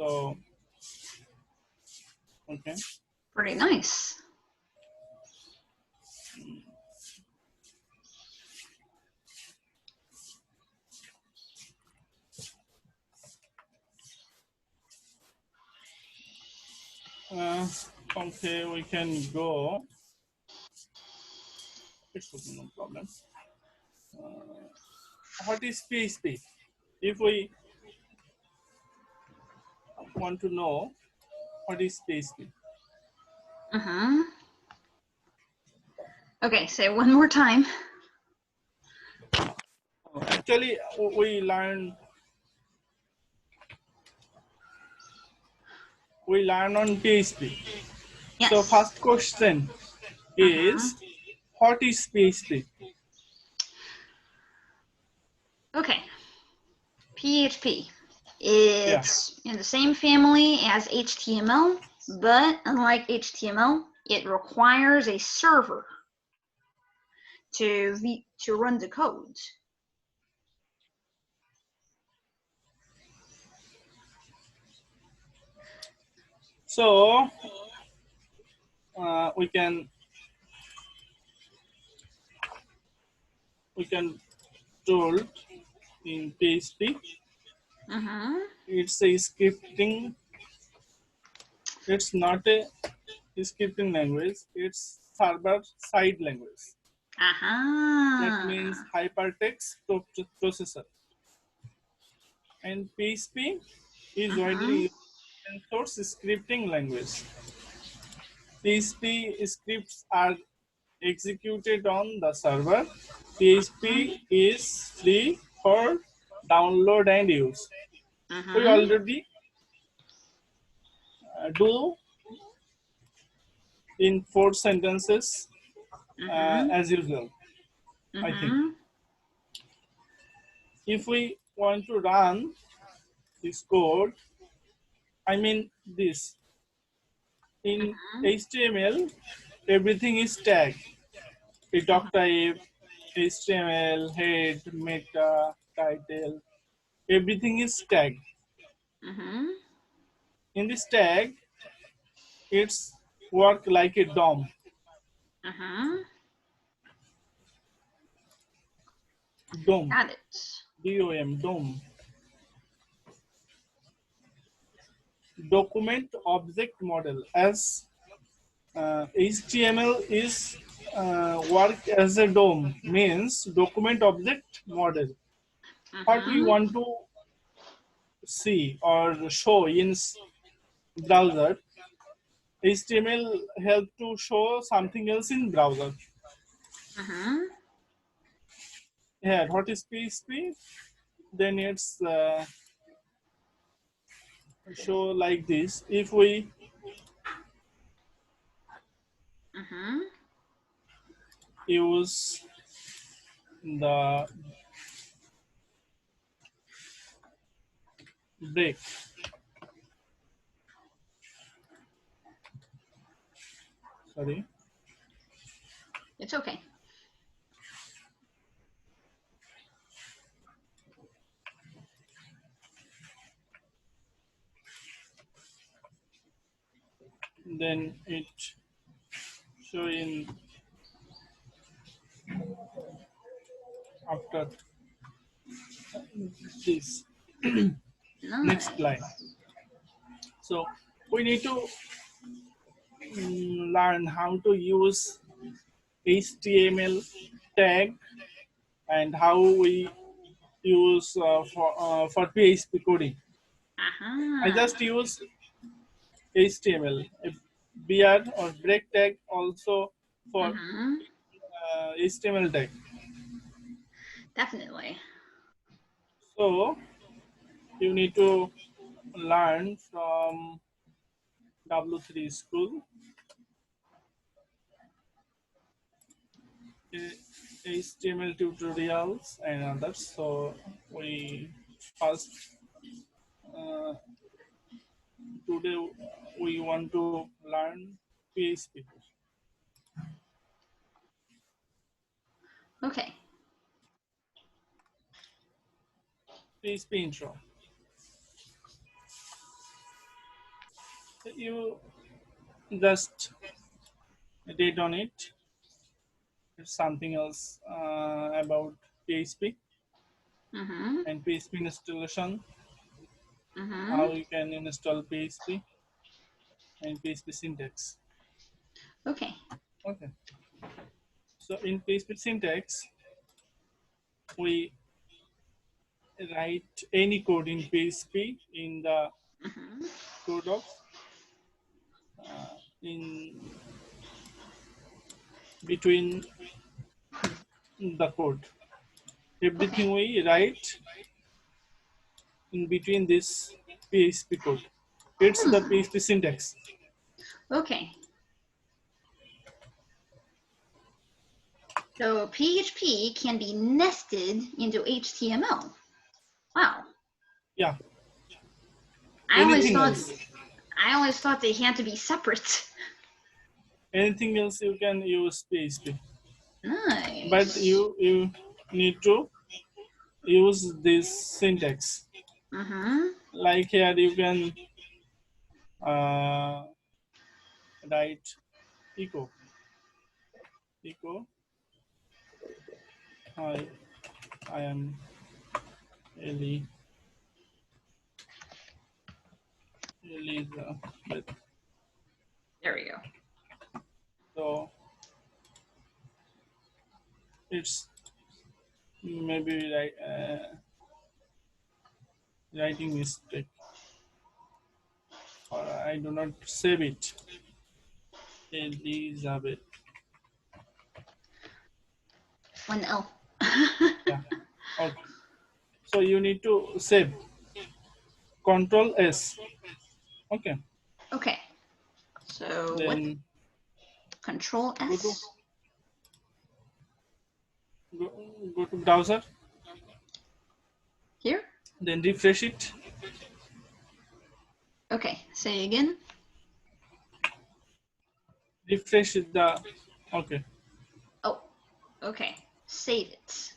So, okay. Pretty nice. Okay, we can go. It should be no problem. What is PHP? If we want to know what is PHP. Okay, say it one more time. Actually, we learn on PHP. Yes. So first question is, what is PHP? Okay. PHP. It's in the same family as HTML, but unlike HTML, it requires a server to run the code. So we can tool in PHP. It's a scripting. It's not a scripting language. It's server-side language. That means hypertext processor. And PHP is widely used in source scripting language. PHP scripts are executed on the server. PHP is free for download and use. We already do in 4 sentences as usual, I think. If we want to run this code, I mean this, in HTML, everything is tagged. A doc type, HTML, head, meta, title, everything is tagged. In this tag, it's work like a DOM. DOM. Got it. DOM, DOM. Document Object Model. As HTML is work as a DOM, means Document Object Model. What we want to see or show in browser, HTML help to show something else in browser. Here, what is PHP? Then it's show like this. If we use the break, sorry, It's okay. then it show in after this. Nice. Next line. So we need to learn how to use HTML tag and how we use for PHP coding. I just use HTML, BR or break tag also for HTML tag. Definitely. So you need to learn from W3 school, HTML tutorials and others. So we first today we want to learn PHP. Okay. PHP intro. You just read on it. It's something else about PHP Mm-hmm. and PHP installation. Mm-hmm. How you can install PHP and PHP syntax. Okay. Okay. So in PHP syntax, we write any code in PHP in the Mm-hmm. code of in between the code. Okay. Everything we write in between this PHP code. It's the Hmm. PHP syntax. Okay. So PHP can be nested into HTML. Wow. Yeah. I always Anything thought else? I always thought they had to be separate. Anything else you can use PHP, but Nice. you need to use this syntax. Mm-hmm. Like here, you can uh, write echo echo. Hi, I am Eli Elizabeth. There we go. So it's maybe writing mistake, or I do not save it. Elizabeth. One L. Yeah. Okay. So you need to save. Control S. Okay. Okay. So what? Then Control go to S go, go to browser. here. Then refresh it. Okay. Say again. Refresh the. Okay. Oh. Okay. Save it.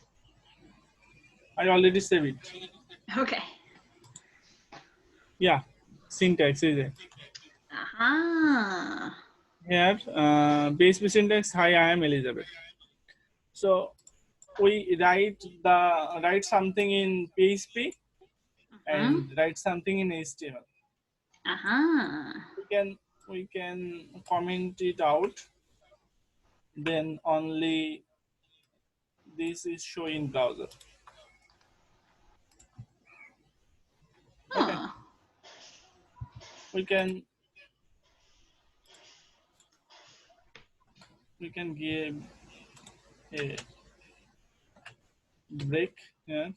I already save it. Okay. Yeah. Syntax is it. Uh-huh. Here, PHP syntax. Hi, I am Elizabeth. So we write something in PHP Mm-hmm. and write something in HTML. Uh-huh. We can comment it out. Then only this is show in browser. Okay. Huh. We can give a break here.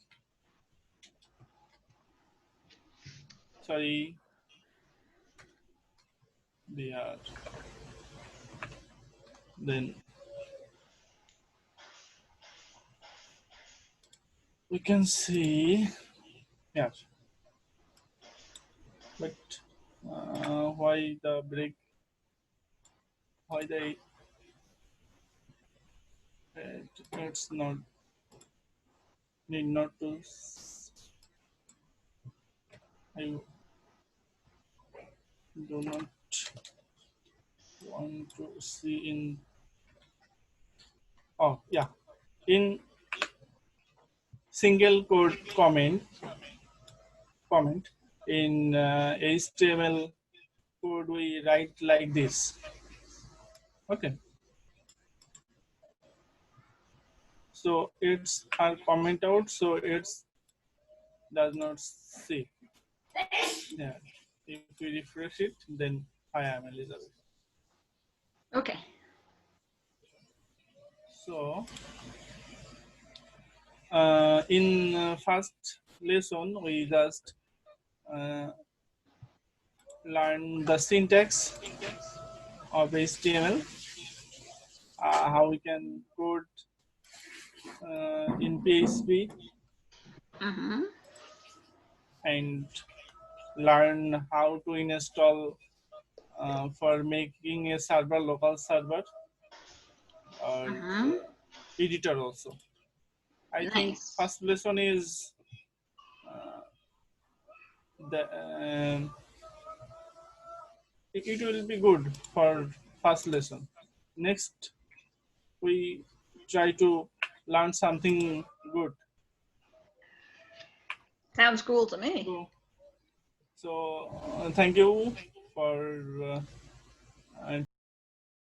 Sorry, they are. Then we can see. Yeah, but why the break? Why the it's not need not to. I do not want to see in. Oh yeah, in single code comment in HTML code we write like this. Okay, so it's our comment out, so it's does not see. Yeah, if we refresh it, then I am Elizabeth. Okay. So in first lesson we just uh, learn the syntax of HTML, how we can code in PHP, Mm-hmm. and learn how to install for making a server, local server, or Mm-hmm. editor also. I think Nice. first lesson is the it will be good for first lesson. Next, we try to learn something good. Sounds cool to me. So, thank you for